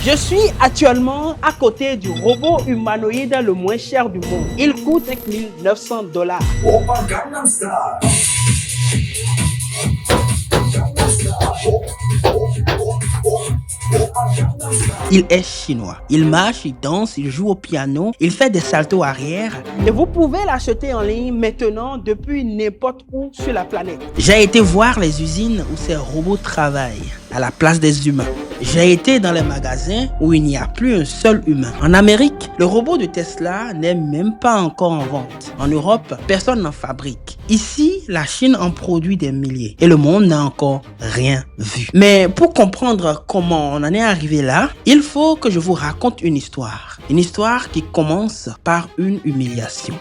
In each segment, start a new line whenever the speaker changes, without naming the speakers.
Je suis actuellement à côté du robot humanoïde le moins cher du monde. Il coûte $5 900. Il est chinois. Il marche, il danse, il joue au piano, il fait des saltos arrière. Et vous pouvez l'acheter en ligne maintenant depuis n'importe où sur la planète. J'ai été voir les usines où ces robots travaillent à la place des humains. J'ai été dans les magasins où il n'y a plus un seul humain. En Amérique, le robot de Tesla n'est même pas encore en vente. En Europe, personne n'en fabrique. Ici, la Chine en produit des milliers et le monde n'a encore rien vu. Mais pour comprendre comment on en est arrivé là, il faut que je vous raconte une histoire. Une histoire qui commence par une humiliation.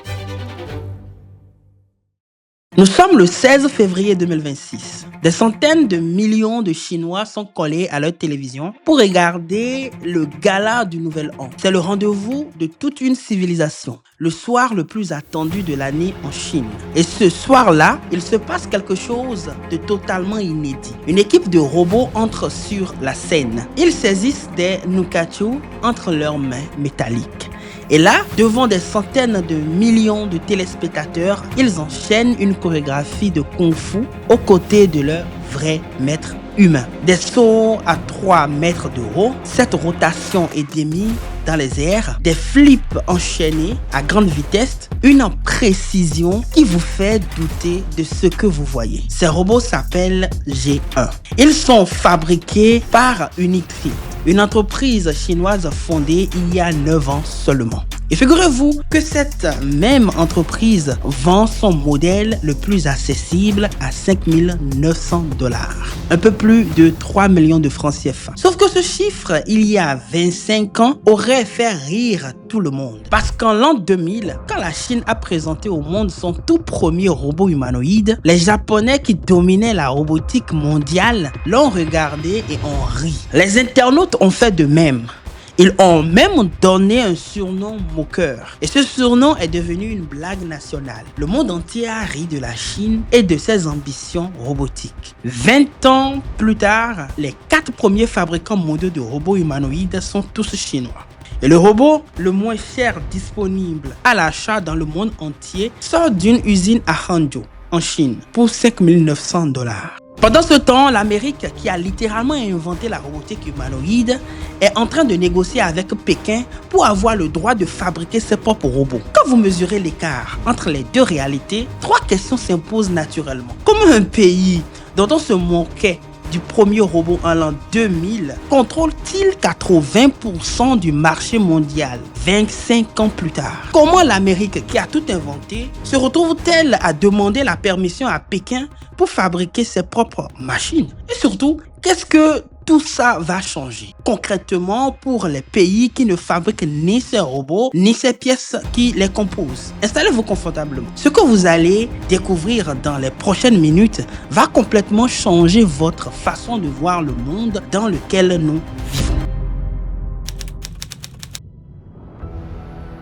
Nous sommes le 16 février 2026. Des centaines de millions de Chinois sont collés à leur télévision pour regarder le gala du Nouvel An. C'est le rendez-vous de toute une civilisation, le soir le plus attendu de l'année en Chine. Et ce soir-là, il se passe quelque chose de totalement inédit. Une équipe de robots entre sur la scène. Ils saisissent des nunchakus entre leurs mains métalliques. Et là, devant des centaines de millions de téléspectateurs, ils enchaînent une chorégraphie de kung-fu aux côtés de leur vrai maître humain. Des sauts à 3 mètres de haut, cette rotation et demie dans les airs, des flips enchaînés à grande vitesse, une précision qui vous fait douter de ce que vous voyez. Ces robots s'appellent G1. Ils sont fabriqués par Unity, une entreprise chinoise fondée il y a 9 ans seulement. Et figurez-vous que cette même entreprise vend son modèle le plus accessible à $5 900. Un peu plus de 3 millions de francs CFA. Sauf que ce chiffre, il y a 25 ans, aurait fait rire tout le monde. Parce qu'en l'an 2000, quand la Chine a présenté au monde son tout premier robot humanoïde, les Japonais qui dominaient la robotique mondiale l'ont regardé et ont ri. Les internautes ont fait de même. Ils ont même donné un surnom moqueur. Et ce surnom est devenu une blague nationale. Le monde entier a ri de la Chine et de ses ambitions robotiques. 20 ans plus tard, les 4 premiers fabricants mondiaux de robots humanoïdes sont tous chinois. Et le robot le moins cher disponible à l'achat dans le monde entier sort d'une usine à Hangzhou, en Chine, pour $5 900. Pendant ce temps, l'Amérique, qui a littéralement inventé la robotique humanoïde, est en train de négocier avec Pékin pour avoir le droit de fabriquer ses propres robots. Quand vous mesurez l'écart entre les deux réalités, 3 questions s'imposent naturellement. Comment un pays dont on se moquait du premier robot en l'an 2000 contrôle-t-il 80% du marché mondial 25 ans plus tard? Comment l'Amérique, qui a tout inventé, se retrouve-t-elle à demander la permission à Pékin pour fabriquer ses propres machines? Et surtout, qu'est-ce que tout ça va changer concrètement pour les pays qui ne fabriquent ni ces robots ni ces pièces qui les composent? Installez-vous confortablement. Ce que vous allez découvrir dans les prochaines minutes va complètement changer votre façon de voir le monde dans lequel nous vivons.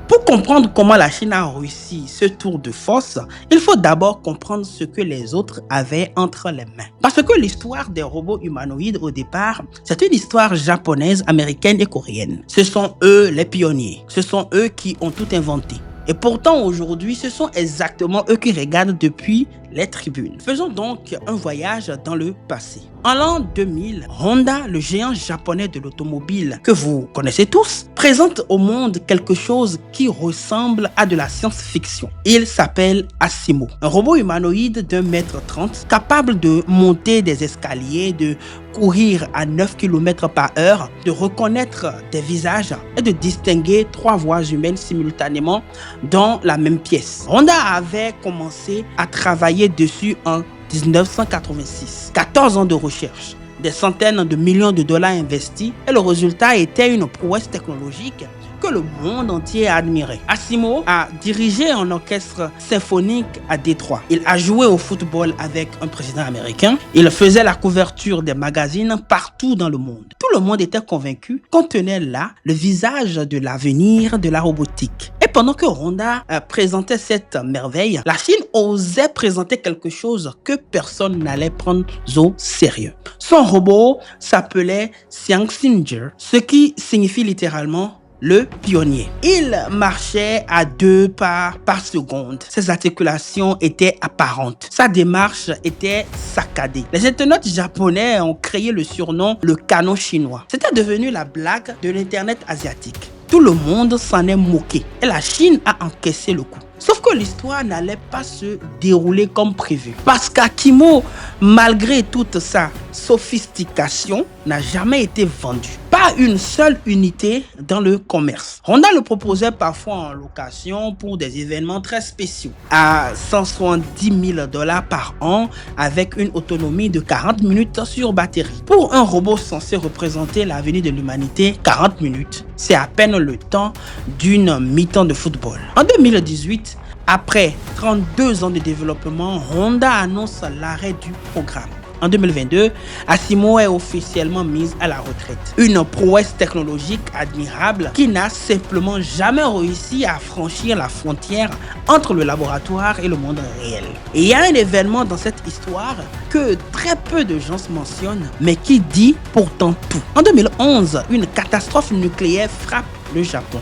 Pour comprendre comment la Chine a réussi ce tour de force, il faut d'abord comprendre ce que les autres avaient entre les mains. Parce que l'histoire des robots humanoïdes au départ, c'est une histoire japonaise, américaine et coréenne. Ce sont eux les pionniers. Ce sont eux qui ont tout inventé. Et pourtant aujourd'hui, ce sont exactement eux qui regardent depuis les tribunes. Faisons donc un voyage dans le passé. En l'an 2000, Honda, le géant japonais de l'automobile que vous connaissez tous, présente au monde quelque chose qui ressemble à de la science-fiction. Il s'appelle Asimo, un robot humanoïde d'1,30 m, capable de monter des escaliers, de courir à 9 km/h, de reconnaître des visages et de distinguer 3 voix humaines simultanément dans la même pièce. Honda avait commencé à travailler dessus en 1986. 14 ans de recherche, des centaines de millions de dollars investis et le résultat était une prouesse technologique que le monde entier a admiré. Asimo a dirigé un orchestre symphonique à Détroit. Il a joué au football avec un président américain. Il faisait la couverture des magazines partout dans le monde. Tout le monde était convaincu qu'on tenait là le visage de l'avenir de la robotique. Et pendant que Honda présentait cette merveille, la Chine osait présenter quelque chose que personne n'allait prendre au sérieux. Son robot s'appelait Xiangxinger, ce qui signifie littéralement le pionnier. Il marchait à 2 pas par seconde. Ses articulations étaient apparentes. Sa démarche était saccadée. Les internautes japonais ont créé le surnom le canon chinois. C'était devenu la blague de l'internet asiatique. Tout le monde s'en est moqué et la Chine a encaissé le coup. Sauf que l'histoire n'allait pas se dérouler comme prévu. Parce qu'Akimo, malgré toute sa sophistication, n'a jamais été vendu. Pas une seule unité dans le commerce. Honda le proposait parfois en location pour des événements très spéciaux à 170 000 $ par an avec une autonomie de 40 minutes sur batterie. Pour un robot censé représenter l'avenir de l'humanité, 40 minutes, c'est à peine le temps d'une mi-temps de football. En 2018, après 32 ans de développement, Honda annonce l'arrêt du programme. En 2022, Asimo est officiellement mise à la retraite. Une prouesse technologique admirable qui n'a simplement jamais réussi à franchir la frontière entre le laboratoire et le monde réel. Et il y a un événement dans cette histoire que très peu de gens mentionnent, mais qui dit pourtant tout. En 2011, une catastrophe nucléaire frappe le Japon.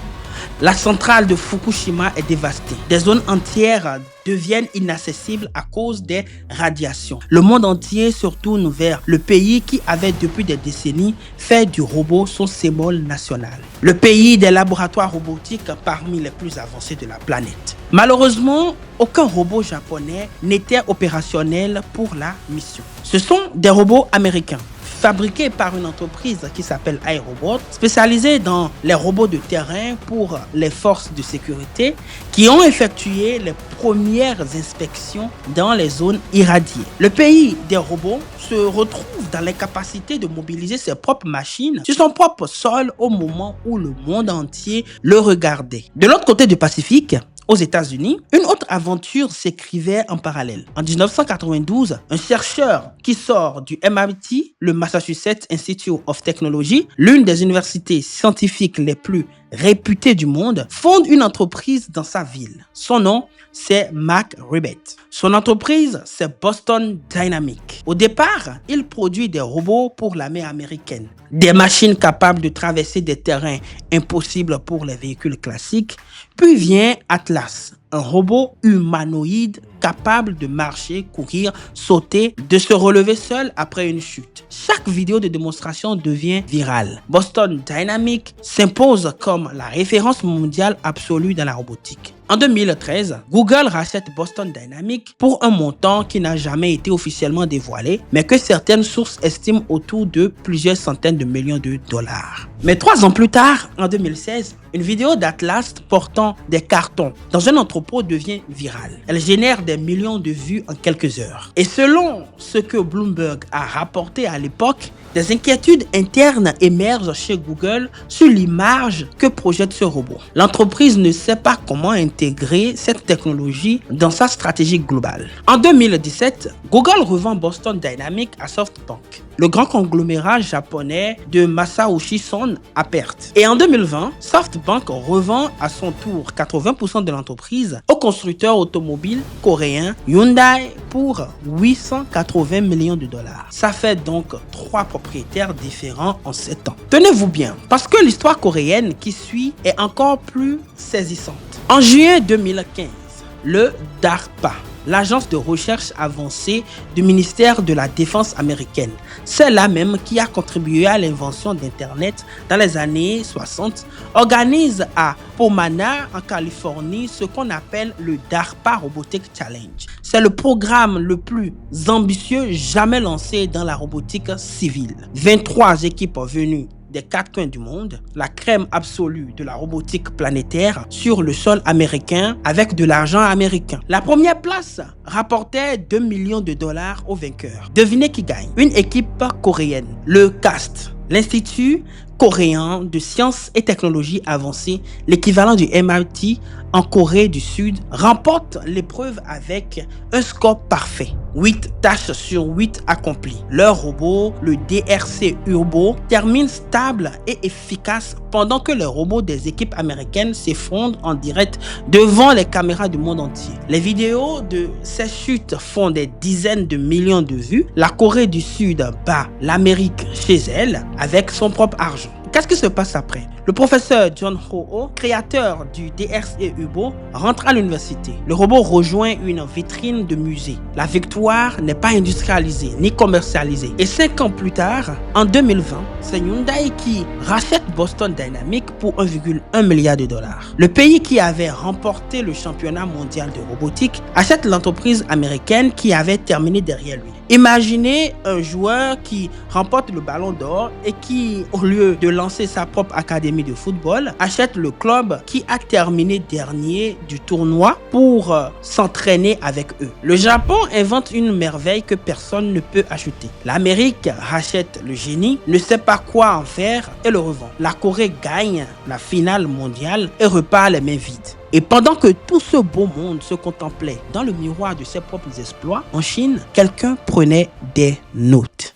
La centrale de Fukushima est dévastée. Des zones entières deviennent inaccessibles à cause des radiations. Le monde entier se retourne vers le pays qui avait depuis des décennies fait du robot son symbole national. Le pays des laboratoires robotiques parmi les plus avancés de la planète. Malheureusement, aucun robot japonais n'était opérationnel pour la mission. Ce sont des robots américains, fabriqué par une entreprise qui s'appelle iRobot, spécialisée dans les robots de terrain pour les forces de sécurité, qui ont effectué les premières inspections dans les zones irradiées. Le pays des robots se retrouve dans l'incapacité de mobiliser ses propres machines sur son propre sol au moment où le monde entier le regardait. De l'autre côté du Pacifique, aux États-Unis, une autre aventure s'écrivait en parallèle. En 1992, un chercheur qui sort du MIT, le Massachusetts Institute of Technology, l'une des universités scientifiques les plus réputées du monde, fonde une entreprise dans sa ville. Son nom, c'est Mac Ribet. Son entreprise, c'est Boston Dynamics. Au départ, il produit des robots pour l'armée américaine. Des machines capables de traverser des terrains impossibles pour les véhicules classiques. Puis vient Atlas, un robot humanoïde capable de marcher, courir, sauter, de se relever seul après une chute. Chaque vidéo de démonstration devient virale. Boston Dynamics s'impose comme la référence mondiale absolue dans la robotique. En 2013, Google rachète Boston Dynamics pour un montant qui n'a jamais été officiellement dévoilé, mais que certaines sources estiment autour de plusieurs centaines de millions de dollars. Mais 3 ans plus tard, en 2016, une vidéo d'Atlas portant des cartons dans un entrepôt devient virale. Elle génère des millions de vues en quelques heures. Et selon ce que Bloomberg a rapporté à l'époque, des inquiétudes internes émergent chez Google sur l'image que projette ce robot. L'entreprise ne sait pas comment intégrer cette technologie dans sa stratégie globale. En 2017, Google revend Boston Dynamics à SoftBank, le grand conglomérat japonais de Masayoshi Son, à perte. Et en 2020, SoftBank revend à son tour 80% de l'entreprise au constructeur automobile coréen Hyundai pour 880 millions de dollars. Ça fait donc 3 propriétaires différents en 7 ans. Tenez-vous bien, parce que l'histoire coréenne qui suit est encore plus saisissante. En juillet 2015, le DARPA, l'agence de recherche avancée du ministère de la Défense américaine, c'est la même qui a contribué à l'invention d'Internet dans les années 60, organise à Pomona, en Californie, ce qu'on appelle le DARPA Robotic Challenge. C'est le programme le plus ambitieux jamais lancé dans la robotique civile. 23 équipes venues des 4 coins du monde, la crème absolue de la robotique planétaire sur le sol américain avec de l'argent américain. La première place rapportait 2 millions de dollars aux vainqueurs. Devinez qui gagne? Une équipe coréenne, le CAST, l'Institut coréen de sciences et technologies avancées, l'équivalent du MIT en Corée du Sud, remporte l'épreuve avec un score parfait. 8 tâches sur 8 accomplies. Leur robot, le DRC Urbo, termine stable et efficace pendant que les robots des équipes américaines s'effondrent en direct devant les caméras du monde entier. Les vidéos de ces chutes font des dizaines de millions de vues. La Corée du Sud bat l'Amérique chez elle avec son propre argent. Qu'est-ce qui se passe après? Le professeur John Ho, créateur du DRC Urbo, rentre à l'université. Le robot rejoint une vitrine de musée. La victoire n'est pas industrialisée ni commercialisée. Et 5 ans plus tard, en 2020, c'est Hyundai qui rachète Boston Dynamics pour 1,1 milliard de dollars. Le pays qui avait remporté le championnat mondial de robotique achète l'entreprise américaine qui avait terminé derrière lui. Imaginez un joueur qui remporte le ballon d'or et qui, au lieu de lancer sa propre académie de football, achète le club qui a terminé dernier du tournoi pour s'entraîner avec eux. Le Japon invente une merveille que personne ne peut acheter. L'Amérique rachète le génie, ne sait pas quoi en faire et le revend. La Corée gagne la finale mondiale et repart les mains vides. Et pendant que tout ce beau monde se contemplait dans le miroir de ses propres exploits, en Chine, quelqu'un prenait des notes.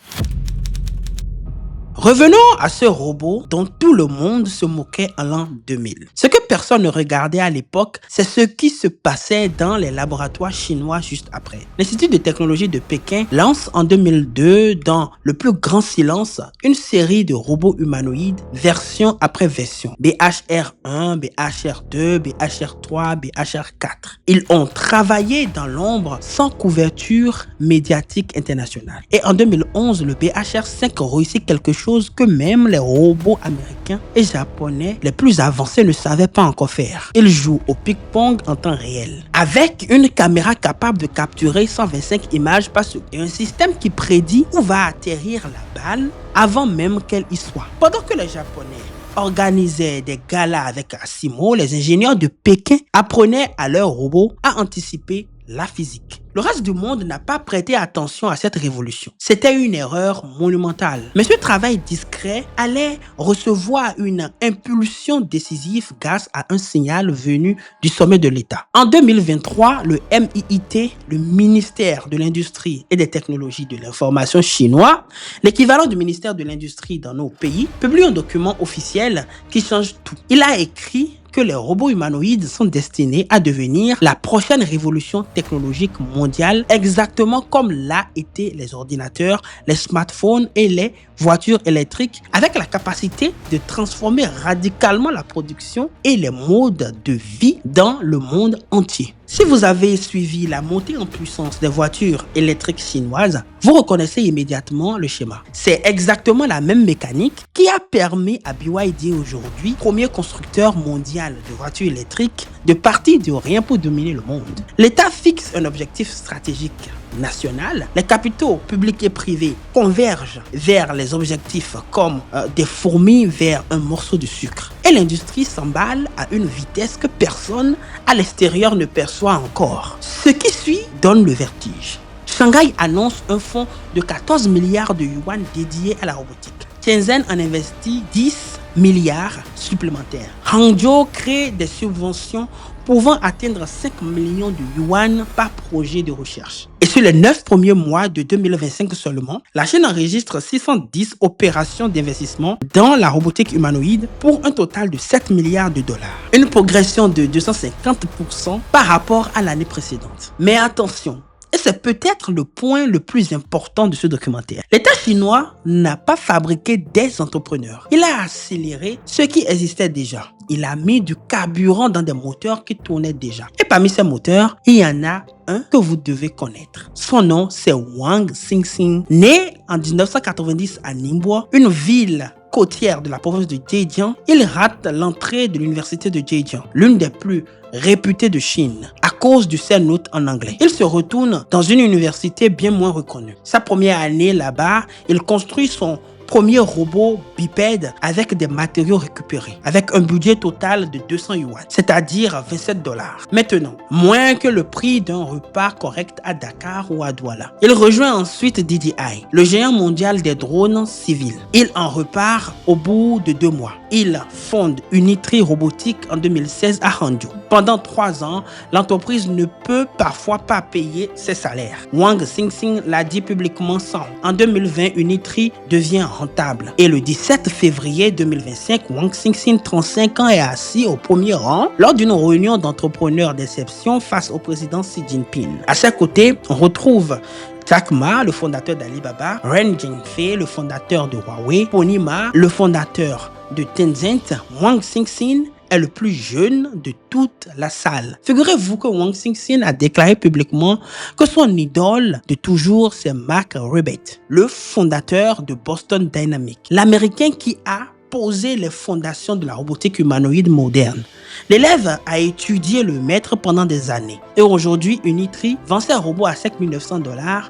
Revenons à ce robot dont tout le monde se moquait en l'an 2000. Ce que personne ne regardait à l'époque, c'est ce qui se passait dans les laboratoires chinois juste après. L'Institut de technologie de Pékin lance en 2002, dans le plus grand silence, une série de robots humanoïdes, version après version. BHR1, BHR2, BHR3, BHR4. Ils ont travaillé dans l'ombre sans couverture médiatique internationale. Et en 2011, le BHR5 réussit quelque chose que même les robots américains et japonais les plus avancés ne savaient pas encore faire. Ils jouent au ping-pong en temps réel, avec une caméra capable de capturer 125 images par seconde et un système qui prédit où va atterrir la balle avant même qu'elle y soit. Pendant que les Japonais organisaient des galas avec Asimo, les ingénieurs de Pékin apprenaient à leurs robots à anticiper la physique. Le reste du monde n'a pas prêté attention à cette révolution. C'était une erreur monumentale. Mais ce travail discret allait recevoir une impulsion décisive grâce à un signal venu du sommet de l'État. En 2023, le MIIT, le ministère de l'Industrie et des Technologies de l'Information chinois, l'équivalent du ministère de l'Industrie dans nos pays, publie un document officiel qui change tout. Il a écrit que les robots humanoïdes sont destinés à devenir la prochaine révolution technologique mondiale, exactement comme l'a été les ordinateurs, les smartphones et les voitures électriques, avec la capacité de transformer radicalement la production et les modes de vie dans le monde entier. Si vous avez suivi la montée en puissance des voitures électriques chinoises, vous reconnaissez immédiatement le schéma. C'est exactement la même mécanique qui a permis à BYD aujourd'hui, premier constructeur mondial de voitures électriques, de partir de rien pour dominer le monde. L'État fixe un objectif stratégique national. Les capitaux publics et privés convergent vers les objectifs comme des fourmis vers un morceau de sucre. Et l'industrie s'emballe à une vitesse que personne à l'extérieur ne perçoit encore. Ce qui suit donne le vertige. Shanghai annonce un fonds de 14 milliards de yuan dédié à la robotique. Shenzhen en investit 10 milliards supplémentaires. Hangzhou crée des subventions pouvant atteindre 5 millions de yuan par projet de recherche. Et sur les 9 premiers mois de 2025 seulement, la Chine enregistre 610 opérations d'investissement dans la robotique humanoïde pour un total de 7 milliards de dollars. Une progression de 250% par rapport à l'année précédente. Mais attention, et c'est peut-être le point le plus important de ce documentaire. L'État chinois n'a pas fabriqué des entrepreneurs. Il a accéléré ce qui existait déjà. Il a mis du carburant dans des moteurs qui tournaient déjà. Et parmi ces moteurs, il y en a un que vous devez connaître. Son nom, c'est Wang Xingxing. Né en 1990 à Ningbo, une ville côtière de la province de Zhejiang, il rate l'entrée de l'université de Zhejiang, l'une des plus réputées de Chine, à cause de ses notes en anglais. Il se retourne dans une université bien moins reconnue. Sa première année là-bas, il construit son premiers robots bipèdes avec des matériaux récupérés, avec un budget total de 200 yuan, c'est-à-dire 27 $. Maintenant, moins que le prix d'un repas correct à Dakar ou à Douala. Il rejoint ensuite DJI, le géant mondial des drones civils. Il en repart au bout de 2 mois. Il fonde Unitree Robotique en 2016 à Hangzhou. Pendant 3 ans, l'entreprise ne peut parfois pas payer ses salaires. Wang Xingxin l'a dit publiquement sans. En 2020, Unitree devient rentable. Et le 17 février 2025, Wang Xingxin, 35 ans, est assis au premier rang lors d'une réunion d'entrepreneurs d'exception face au président Xi Jinping. À ses côtés, on retrouve Jack Ma, le fondateur d'Alibaba, Ren Zhengfei, le fondateur de Huawei, Pony Ma, le fondateur de Tencent. Wang Xingxin est le plus jeune de toute la salle. Figurez-vous que Wang Xingxin a déclaré publiquement que son idole de toujours, c'est Mark Ribet, le fondateur de Boston Dynamics, l'Américain qui a posé les fondations de la robotique humanoïde moderne. L'élève a étudié le maître pendant des années. Et aujourd'hui, Unitree vend ses robots à 5 900 $,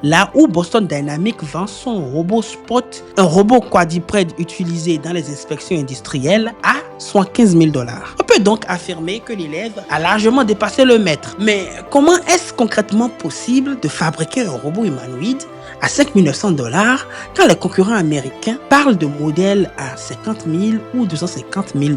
là où Boston Dynamics vend son robot Spot, un robot quadrupède utilisé dans les inspections industrielles, à 75 000 $. On peut donc affirmer que l'élève a largement dépassé le maître. Mais comment est-ce concrètement possible de fabriquer un robot humanoïde à 5 900 $ quand les concurrents américains parlent de modèles à 50 000 ou 250 000 $?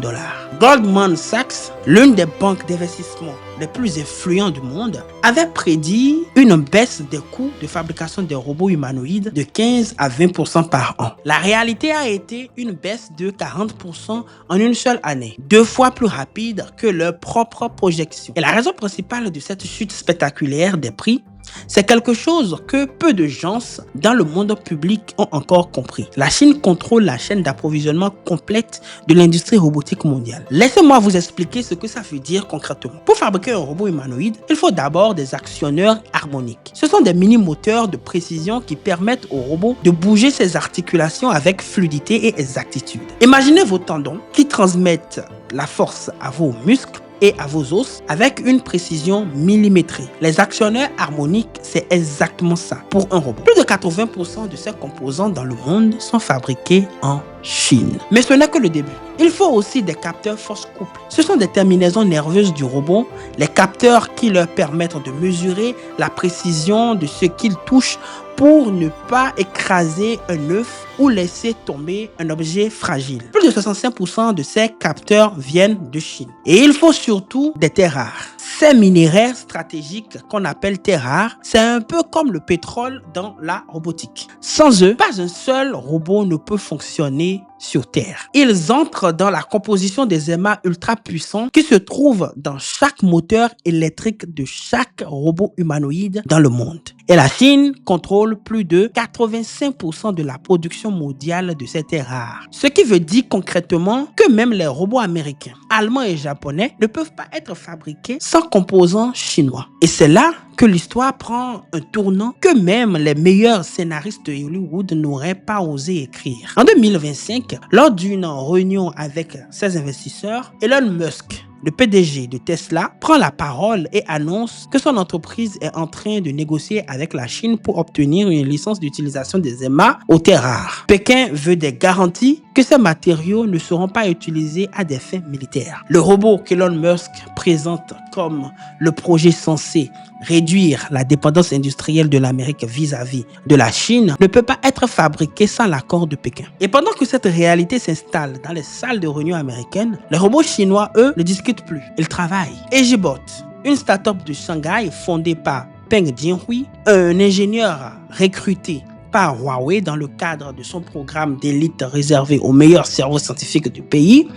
Goldman Sachs, l'une des banques d'investissement les plus influents du monde, avait prédit une baisse des coûts de fabrication des robots humanoïdes de 15 à 20% par an. La réalité a été une baisse de 40% en une seule année, 2 fois plus rapide que leur propre projection. Et la raison principale de cette chute spectaculaire des prix, c'est quelque chose que peu de gens dans le monde public ont encore compris. La Chine contrôle la chaîne d'approvisionnement complète de l'industrie robotique mondiale. Laissez-moi vous expliquer ce que ça veut dire concrètement. Pour fabriquer un robot humanoïde, il faut d'abord des actionneurs harmoniques. Ce sont des mini-moteurs de précision qui permettent au robot de bouger ses articulations avec fluidité et exactitude. Imaginez vos tendons qui transmettent la force à vos muscles et à vos os avec une précision millimétrée. Les actionneurs harmoniques, c'est exactement ça pour un robot. Plus de 80% de ces composants dans le monde sont fabriqués en Chine. Mais ce n'est que le début. Il faut aussi des capteurs force couple. Ce sont des terminaisons nerveuses du robot, les capteurs qui leur permettent de mesurer la précision de ce qu'ils touchent pour ne pas écraser un œuf ou laisser tomber un objet fragile. Plus de 65% de ces capteurs viennent de Chine. Et il faut surtout des terres rares. Ces minerais stratégiques qu'on appelle terres rares, c'est un peu comme le pétrole dans la robotique. Sans eux, pas un seul robot ne peut fonctionner sur Terre. Ils entrent dans la composition des aimants ultra puissants qui se trouvent dans chaque moteur électrique de chaque robot humanoïde dans le monde. Et la Chine contrôle plus de 85% de la production mondiale de ces terres rares. Ce qui veut dire concrètement que même les robots américains, allemands et japonais ne peuvent pas être fabriqués sans composants chinois. Et c'est là que l'histoire prend un tournant que même les meilleurs scénaristes de Hollywood n'auraient pas osé écrire. En 2025, lors d'une réunion avec ses investisseurs, Elon Musk, le PDG de Tesla, prend la parole et annonce que son entreprise est en train de négocier avec la Chine pour obtenir une licence d'utilisation des aimants aux terres rares. Pékin veut des garanties que ces matériaux ne seront pas utilisés à des fins militaires. Le robot qu'Elon Musk présente comme le projet censé réduire la dépendance industrielle de l'Amérique vis-à-vis de la Chine ne peut pas être fabriqué sans l'accord de Pékin. Et pendant que cette réalité s'installe dans les salles de réunion américaines, les robots chinois, eux, ne discutent plus. Ils travaillent. EasyBot, une start-up de Shanghai fondée par Peng Jianhui, un ingénieur recruté par Huawei dans le cadre de son programme d'élite réservé aux meilleurs cerveaux scientifiques du pays,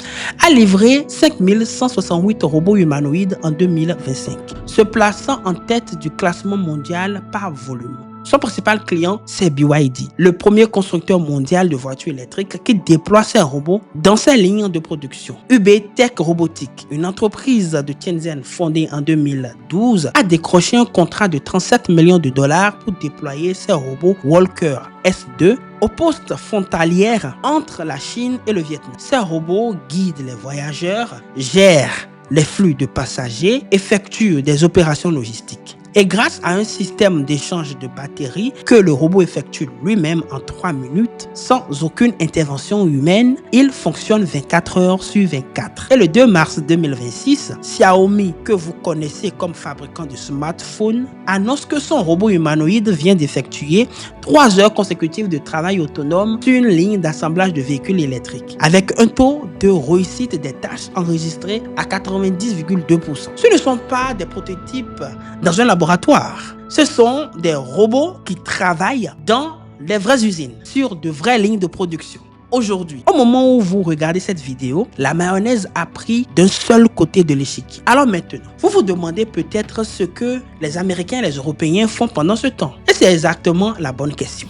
a livré 5168 robots humanoïdes en 2025, se plaçant en tête du classement mondial par volume. Son principal client, c'est BYD, le premier constructeur mondial de voitures électriques qui déploie ses robots dans ses lignes de production. UB Tech Robotics, une entreprise de Shenzhen fondée en 2012, a décroché un contrat de 37 millions de dollars pour déployer ses robots Walker S2 au poste frontalière entre la Chine et le Vietnam. Ces robots guident les voyageurs, gèrent les flux de passagers, effectuent des opérations logistiques. Et grâce à un système d'échange de batteries que le robot effectue lui-même en 3 minutes, sans aucune intervention humaine, il fonctionne 24 heures sur 24. Et le 2 mars 2026, Xiaomi, que vous connaissez comme fabricant de smartphones, annonce que son robot humanoïde vient d'effectuer 3 heures consécutives de travail autonome sur une ligne d'assemblage de véhicules électriques, avec un taux de réussite des tâches enregistré à 90,2%. Ce ne sont pas des prototypes dans un laboratoire, ce sont des robots qui travaillent dans les vraies usines, sur de vraies lignes de production. Aujourd'hui, au moment où vous regardez cette vidéo, la mayonnaise a pris d'un seul côté de l'échiquier. Alors maintenant, vous vous demandez peut-être ce que les Américains et les Européens font pendant ce temps. Et c'est exactement la bonne question.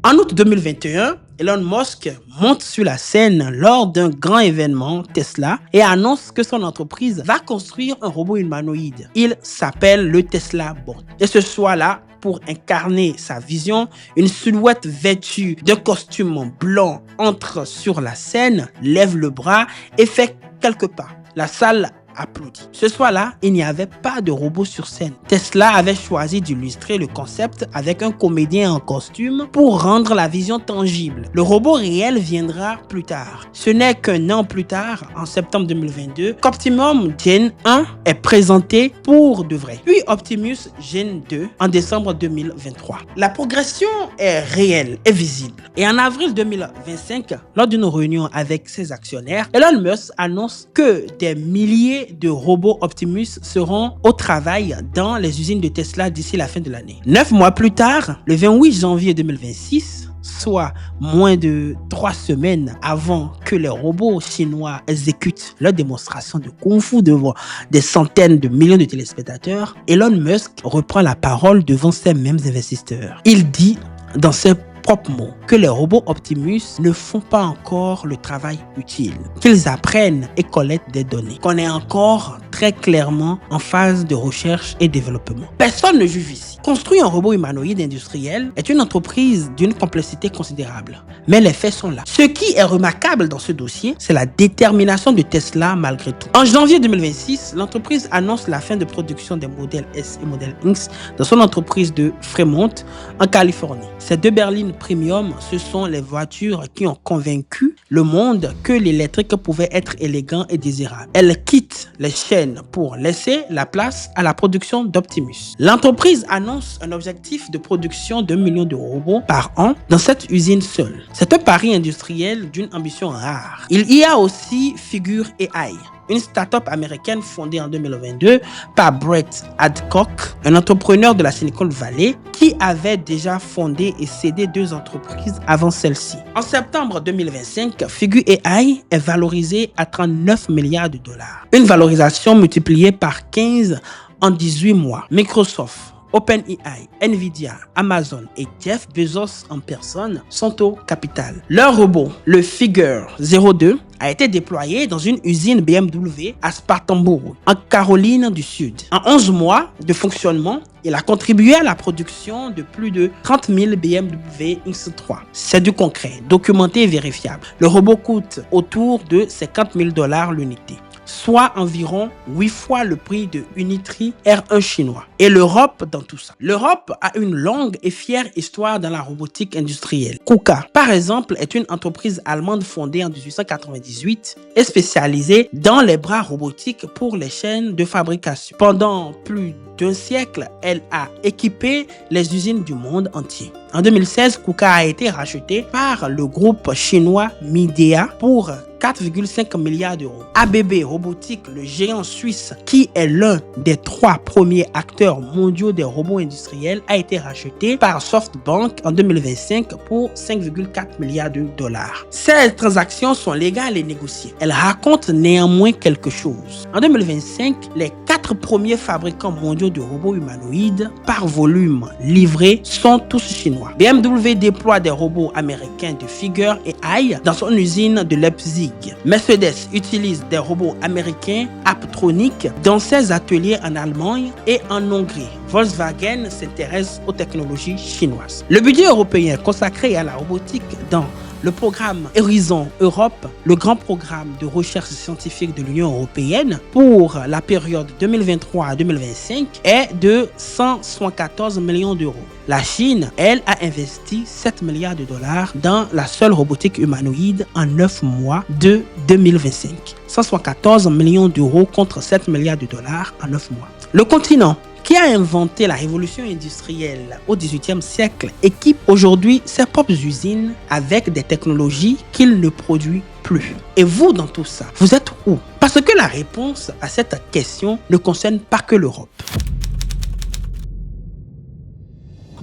En août 2021, Elon Musk monte sur la scène lors d'un grand événement Tesla et annonce que son entreprise va construire un robot humanoïde. Il s'appelle le Tesla Bot. Et ce soir-là, pour incarner sa vision, une silhouette vêtue d'un costume blanc entre sur la scène, lève le bras et fait quelques pas. La salle applaudit. Ce soir-là, il n'y avait pas de robot sur scène. Tesla avait choisi d'illustrer le concept avec un comédien en costume pour rendre la vision tangible. Le robot réel viendra plus tard. Ce n'est qu'un an plus tard, en septembre 2022, qu'Optimum Gen 1 est présenté pour de vrai. Puis Optimus Gen 2 en décembre 2023. La progression est réelle et visible. Et en avril 2025, lors d'une réunion avec ses actionnaires, Elon Musk annonce que des milliers de robots Optimus seront au travail dans les usines de Tesla d'ici la fin de l'année. 9 mois plus tard, le 28 janvier 2026, soit moins de 3 semaines avant que les robots chinois exécutent leur démonstration de kung-fu devant des centaines de millions de téléspectateurs, Elon Musk reprend la parole devant ces mêmes investisseurs. Il dit dans ses propres mots que les robots Optimus ne font pas encore le travail utile, qu'ils apprennent et collectent des données, qu'on est encore très clairement en phase de recherche et développement. Personne ne juge ici. Construire un robot humanoïde industriel est une entreprise d'une complexité considérable, mais les faits sont là. Ce qui est remarquable dans ce dossier, c'est la détermination de Tesla malgré tout. En janvier 2026, l'entreprise annonce la fin de production des modèles S et modèle X dans son entreprise de Fremont en Californie. Ces deux berlines premium, ce sont les voitures qui ont convaincu le monde que l'électrique pouvait être élégant et désirable. Elles quittent les chaînes pour laisser la place à la production d'Optimus. L'entreprise annonce un objectif de production d'1 million de robots par an dans cette usine seule. C'est un pari industriel d'une ambition rare. Il y a aussi Figure AI, une start-up américaine fondée en 2022 par Brett Adcock, un entrepreneur de la Silicon Valley qui avait déjà fondé et cédé 2 entreprises avant celle-ci. En septembre 2025, Figure AI est valorisée à 39 milliards de dollars. Une valorisation multipliée par 15 en 18 mois. Microsoft, OpenAI, Nvidia, Amazon et Jeff Bezos en personne sont au capital. Leur robot, le Figure 02, a été déployé dans une usine BMW à Spartanburg, en Caroline du Sud. En 11 mois de fonctionnement, il a contribué à la production de plus de 30 000 BMW X3. C'est du concret, documenté et vérifiable. Le robot coûte autour de 50 000 $ l'unité, soit environ 8 fois le prix de Unitree R1 chinois. Et l'Europe dans tout ça. L'Europe a une longue et fière histoire dans la robotique industrielle. KUKA, par exemple, est une entreprise allemande fondée en 1898 et spécialisée dans les bras robotiques pour les chaînes de fabrication. Pendant plus d'1 siècle, elle a équipé les usines du monde entier. En 2016, KUKA a été racheté par le groupe chinois Midea pour 4,5 milliards d'euros. ABB Robotics, le géant suisse qui est l'un des 3 premiers acteurs mondiaux des robots industriels, a été racheté par SoftBank en 2025 pour 5,4 milliards de dollars. Ces transactions sont légales et négociées. Elles racontent néanmoins quelque chose. En 2025, les 4 premiers fabricants mondiaux de robots humanoïdes par volume livré sont tous chinois. BMW déploie des robots américains de Figure AI dans son usine de Leipzig. Mercedes utilise des robots américains Apptronik dans ses ateliers en Allemagne et en Hongrie. Volkswagen s'intéresse aux technologies chinoises. Le budget européen consacré à la robotique dans le programme Horizon Europe, le grand programme de recherche scientifique de l'Union européenne pour la période 2023 à 2025 est de 174 millions d'euros. La Chine, elle, a investi 7 milliards de dollars dans la seule robotique humanoïde en 9 mois de 2025. 174 millions d'euros contre 7 milliards de dollars en 9 mois. Le continent qui a inventé la révolution industrielle au XVIIIe siècle équipe aujourd'hui ses propres usines avec des technologies qu'il ne produit plus. Et vous, dans tout ça, vous êtes où? Parce que la réponse à cette question ne concerne pas que l'Europe.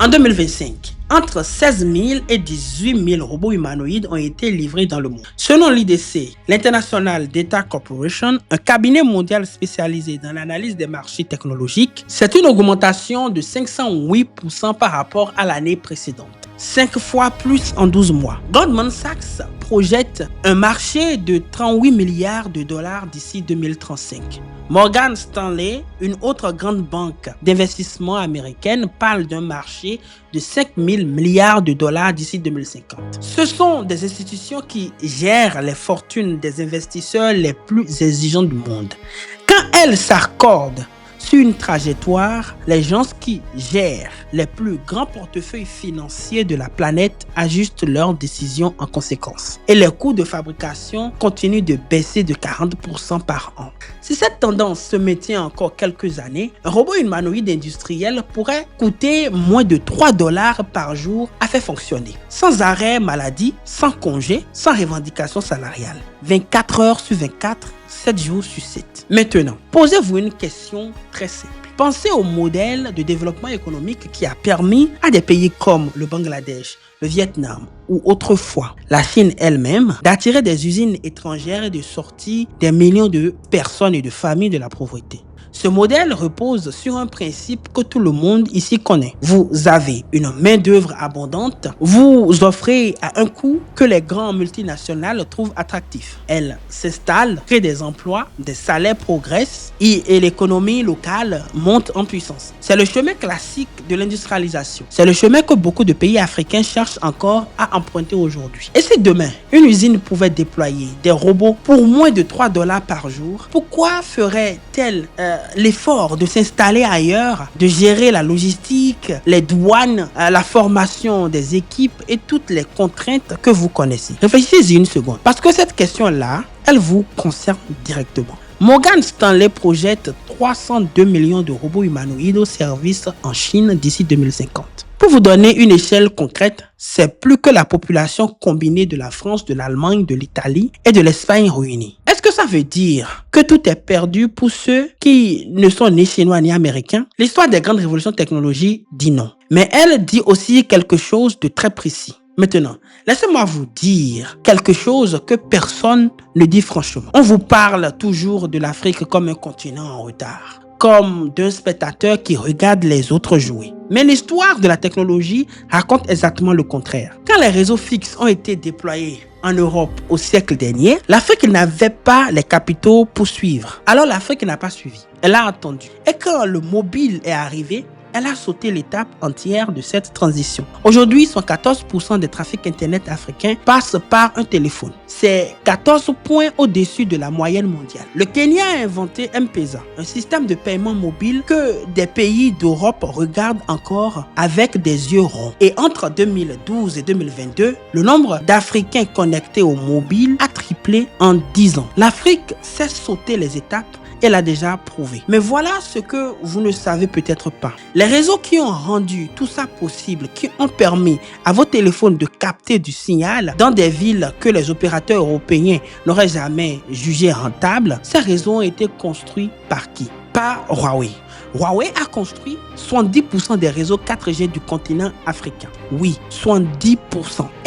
En 2025, entre 16 000 et 18 000 robots humanoïdes ont été livrés dans le monde. Selon l'IDC, l'International Data Corporation, un cabinet mondial spécialisé dans l'analyse des marchés technologiques, c'est une augmentation de 508% par rapport à l'année précédente. 5 fois plus en 12 mois. Goldman Sachs projette un marché de 38 milliards de dollars d'ici 2035. Morgan Stanley, une autre grande banque d'investissement américaine, parle d'un marché de 5 000 milliards de dollars d'ici 2050. Ce sont des institutions qui gèrent les fortunes des investisseurs les plus exigeants du monde. Quand elles s'accordent sur une trajectoire, les gens qui gèrent les plus grands portefeuilles financiers de la planète ajustent leurs décisions en conséquence. Et les coûts de fabrication continuent de baisser de 40% par an. Si cette tendance se maintient encore quelques années, un robot humanoïde industriel pourrait coûter moins de 3 dollars par jour à faire fonctionner. Sans arrêt maladie, sans congé, sans revendication salariale. 24 heures sur 24, 7 jours sur 7. Maintenant, posez-vous une question très simple. Pensez au modèle de développement économique qui a permis à des pays comme le Bangladesh, le Vietnam ou autrefois la Chine elle-même d'attirer des usines étrangères et de sortir des millions de personnes et de familles de la pauvreté. Ce modèle repose sur un principe que tout le monde ici connaît. Vous avez une main-d'œuvre abondante, vous offrez à un coût que les grands multinationales trouvent attractif. Elles s'installent, créent des emplois, des salaires progressent et l'économie locale monte en puissance. C'est le chemin classique de l'industrialisation. C'est le chemin que beaucoup de pays africains cherchent encore à emprunter aujourd'hui. Et si demain, une usine pouvait déployer des robots pour moins de 3 dollars par jour, pourquoi ferait-elle l'effort de s'installer ailleurs, de gérer la logistique, les douanes, la formation des équipes et toutes les contraintes que vous connaissez? Réfléchissez-y une seconde, parce que cette question-là, elle vous concerne directement. Morgan Stanley projette 302 millions de robots humanoïdes au service en Chine d'ici 2050. Pour vous donner une échelle concrète, c'est plus que la population combinée de la France, de l'Allemagne, de l'Italie et de l'Espagne réunis. Est-ce que ça veut dire que tout est perdu pour ceux qui ne sont ni chinois ni américains? L'histoire des grandes révolutions technologiques dit non. Mais elle dit aussi quelque chose de très précis. Maintenant, laissez-moi vous dire quelque chose que personne ne dit franchement. On vous parle toujours de l'Afrique comme un continent en retard, comme d'un spectateur qui regarde les autres jouer. Mais l'histoire de la technologie raconte exactement le contraire. Quand les réseaux fixes ont été déployés en Europe au siècle dernier, l'Afrique n'avait pas les capitaux pour suivre. Alors l'Afrique n'a pas suivi. Elle a attendu. Et quand le mobile est arrivé, elle a sauté l'étape entière de cette transition. Aujourd'hui, 114% des trafics Internet africains passent par un téléphone. C'est 14 points au-dessus de la moyenne mondiale. Le Kenya a inventé M-Pesa, un système de paiement mobile que des pays d'Europe regardent encore avec des yeux ronds. Et entre 2012 et 2022, le nombre d'Africains connectés au mobile a triplé en 10 ans. L'Afrique sait sauter les étapes. Elle a déjà prouvé. Mais voilà ce que vous ne savez peut-être pas. Les réseaux qui ont rendu tout ça possible, qui ont permis à vos téléphones de capter du signal dans des villes que les opérateurs européens n'auraient jamais jugées rentables, ces réseaux ont été construits par qui? Par Huawei. Huawei a construit 70% des réseaux 4G du continent africain. Oui, 70%.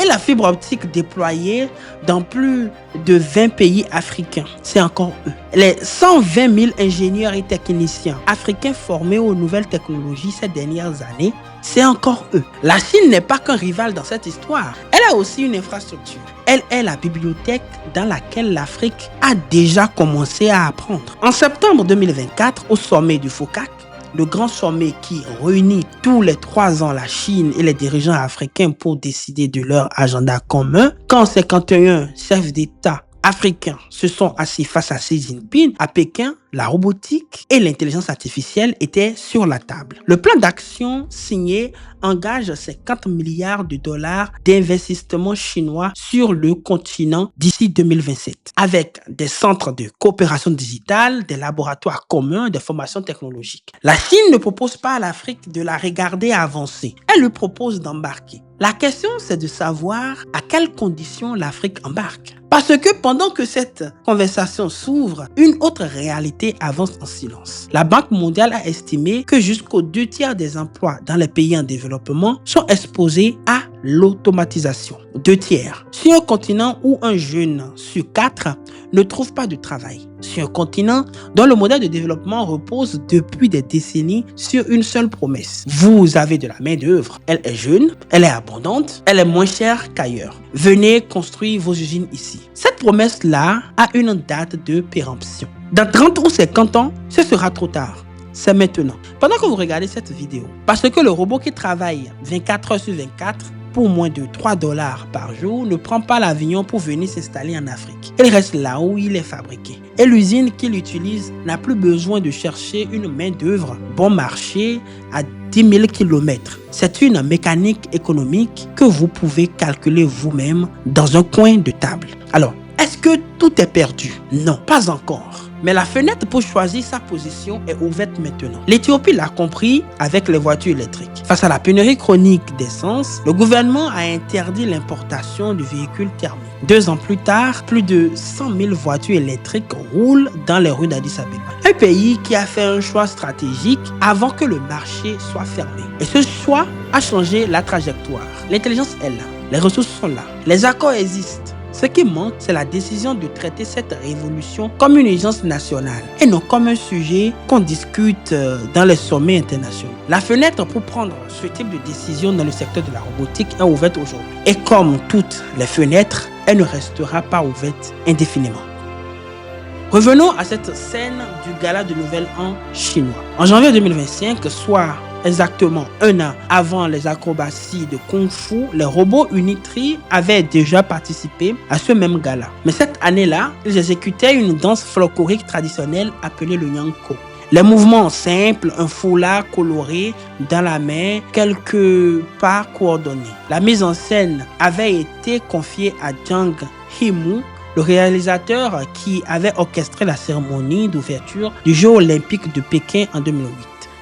Et la fibre optique déployée dans plus de 20 pays africains, c'est encore eux. Les 120 000 ingénieurs et techniciens africains formés aux nouvelles technologies ces dernières années, c'est encore eux. La Chine n'est pas qu'un rival dans cette histoire. Elle a aussi une infrastructure. Elle est la bibliothèque dans laquelle l'Afrique a déjà commencé à apprendre. En septembre 2024, au sommet du FOCAC, le grand sommet qui réunit tous les 3 ans la Chine et les dirigeants africains pour décider de leur agenda commun, quand 51 chefs d'État africains se sont assis face à Xi Jinping à Pékin, la robotique et l'intelligence artificielle étaient sur la table. Le plan d'action signé engage 50 milliards de dollars d'investissement chinois sur le continent d'ici 2027, avec des centres de coopération digitale, des laboratoires communs, des formations technologiques. La Chine ne propose pas à l'Afrique de la regarder avancer, elle lui propose d'embarquer. La question, c'est de savoir à quelles conditions l'Afrique embarque. Parce que pendant que cette conversation s'ouvre, une autre réalité avance en silence. La Banque mondiale a estimé que jusqu'aux 2/3 des emplois dans les pays en développement sont exposés à l'automatisation. 2/3. Sur un continent où un jeune sur 4 ne trouve pas de travail. Sur un continent dont le modèle de développement repose depuis des décennies sur une seule promesse. Vous avez de la main-d'œuvre. Elle est jeune, elle est abondante, elle est moins chère qu'ailleurs. Venez construire vos usines ici. Cette promesse-là a une date de péremption. Dans 30 ou 50 ans, ce sera trop tard. C'est maintenant. Pendant que vous regardez cette vidéo, parce que le robot qui travaille 24 heures sur 24 pour moins de 3 dollars par jour ne prend pas l'avion pour venir s'installer en Afrique. Il reste là où il est fabriqué. Et l'usine qu'il utilise n'a plus besoin de chercher une main-d'œuvre bon marché à 10 000 km. C'est une mécanique économique que vous pouvez calculer vous-même dans un coin de table. Alors, est-ce que tout est perdu? Non, pas encore. Mais la fenêtre pour choisir sa position est ouverte maintenant. L'Éthiopie l'a compris avec les voitures électriques. Face à la pénurie chronique d'essence, le gouvernement a interdit l'importation de véhicules thermiques. 2 ans plus tard, plus de 100 000 voitures électriques roulent dans les rues d'Addis Abeba. Un pays qui a fait un choix stratégique avant que le marché soit fermé. Et ce choix a changé la trajectoire. L'intelligence est là, les ressources sont là, les accords existent. Ce qui manque, c'est la décision de traiter cette révolution comme une urgence nationale et non comme un sujet qu'on discute dans les sommets internationaux. La fenêtre pour prendre ce type de décision dans le secteur de la robotique est ouverte aujourd'hui. Et comme toutes les fenêtres, elle ne restera pas ouverte indéfiniment. Revenons à cette scène du gala de Nouvel An chinois. En janvier 2025, soit exactement 1 an avant les acrobaties de Kung Fu, les robots Unitree avaient déjà participé à ce même gala. Mais cette année-là, ils exécutaient une danse folklorique traditionnelle appelée le Yanko. Les mouvements simples, un foulard coloré dans la main, quelques pas coordonnés. La mise en scène avait été confiée à Zhang Yimou, le réalisateur qui avait orchestré la cérémonie d'ouverture du Jeux olympiques de Pékin en 2008.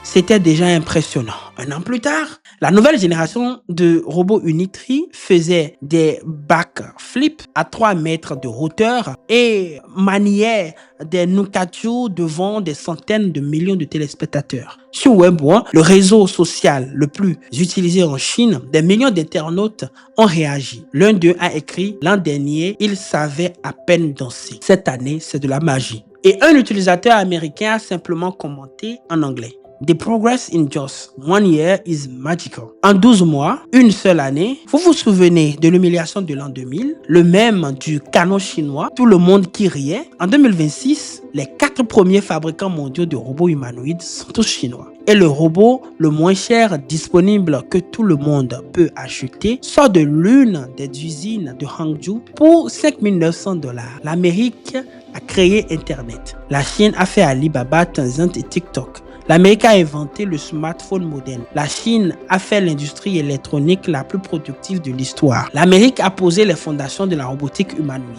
C'était déjà impressionnant. 1 an plus tard, la nouvelle génération de robots Unitree faisait des backflips à 3 mètres de hauteur et maniait des nunchaku devant des centaines de millions de téléspectateurs. Sur Weibo, le réseau social le plus utilisé en Chine, des millions d'internautes ont réagi. L'un d'eux a écrit « L'an dernier, ils savaient à peine danser. Cette année, c'est de la magie. » Et un utilisateur américain a simplement commenté en anglais. The progress in just 1 year is magical. En 12 mois, une seule année, vous vous souvenez de l'humiliation de l'an 2000, le même du canon chinois, tout le monde qui riait. En 2026, les 4 premiers fabricants mondiaux de robots humanoïdes sont tous chinois. Et le robot le moins cher disponible que tout le monde peut acheter sort de l'une des usines de Hangzhou pour 5 900 $. L'Amérique a créé Internet. La Chine a fait Alibaba, Tencent et TikTok. L'Amérique a inventé le smartphone moderne. La Chine a fait l'industrie électronique la plus productive de l'histoire. L'Amérique a posé les fondations de la robotique humanoïde.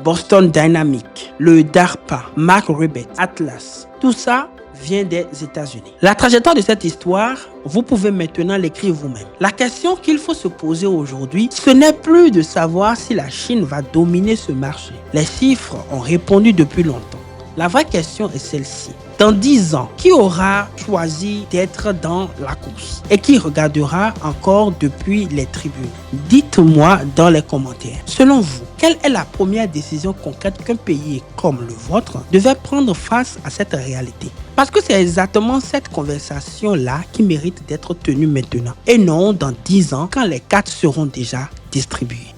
Boston Dynamics, le DARPA, Mark Ribbett, Atlas, tout ça vient des États-Unis. La trajectoire de cette histoire, vous pouvez maintenant l'écrire vous-même. La question qu'il faut se poser aujourd'hui, ce n'est plus de savoir si la Chine va dominer ce marché. Les chiffres ont répondu depuis longtemps. La vraie question est celle-ci. Dans 10 ans, qui aura choisi d'être dans la course et qui regardera encore depuis les tribunes? Dites-moi dans les commentaires. Selon vous, quelle est la première décision concrète qu'un pays comme le vôtre devait prendre face à cette réalité? Parce que c'est exactement cette conversation-là qui mérite d'être tenue maintenant et non dans 10 ans quand les cartes seront déjà distribuées.